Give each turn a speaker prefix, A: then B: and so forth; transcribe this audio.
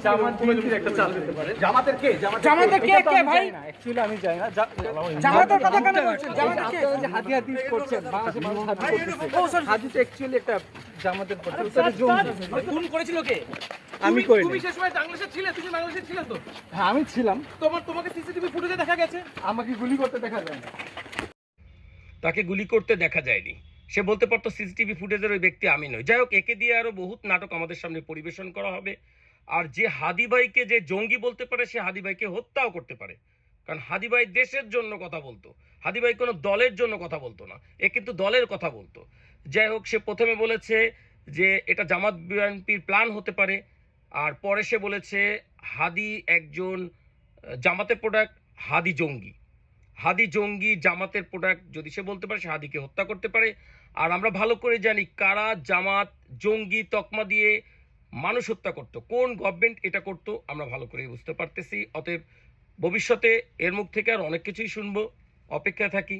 A: জামাতের একটা চাল দিতে পারে। জামাতের কে
B: ভাই?
A: অ্যাকচুয়ালি আমি জানি না।
B: জামাতের কথা কেন বলছেন? জামাতের কে?
A: আপনারা যে হাদি হাদি করছেন, বাংলাদেশের মানুষ হাদি করতেছে। হাদি তো অ্যাকচুয়ালি একটা জামাতের পক্ষে জঙ্গি।
C: খুন করেছিল কে?
A: আমি করি
C: তুমি সেই সময় বাংলাদেশে ছিলে? তুমি বাংলাদেশে ছিলে তো?
A: হ্যাঁ, আমি ছিলাম।
C: তোমাকে সিসিটিভি ফুটেজে দেখা গেছে।
A: আমাকে গুলি করতে দেখা যায় না।
D: তাকে গুলি করতে দেখা যায়নি। সে বলতে পারতো সিসিটিভি ফুটেজের ওই ব্যক্তি আমি নই। যাই হোক, একে দিয়ে আরো বহুত নাটক আমাদের সামনে পরিবেশন করা হবে। আর যে হাদি ভাইকে যে জঙ্গি বলতে পারে, সে হাদি ভাইকে হত্যাও করতে পারে। কারণ হাদি ভাই দেশের জন্য কথা বলতো, হাদি ভাই কোনো দলের জন্য কথা বলতো না, এ কিন্তু দলের কথা বলতো। যাই হোক, সে প্রথমে বলেছে যে এটা জামাত বিএনপির প্ল্যান হতে পারে, আর পরে সে বলেছে হাদি একজন জামাতের প্রোডাক্ট, হাদি জঙ্গি। হাদি জঙ্গি, জামাতের প্রোডাক্ট যদি সে বলতে পারে, সে হাদিকে হত্যা করতে পারে। আর আমরা ভালো করে জানি কারা জামাত জঙ্গি তকমা দিয়ে মানুষ হত্যা করতো, কোন গভর্নমেন্ট এটা করতো, আমরা ভালো করে বুঝতে পারতেছি। অতএব ভবিষ্যতে এর মুখ থেকে আর অনেক কিছুই শুনবো, অপেক্ষায় থাকি।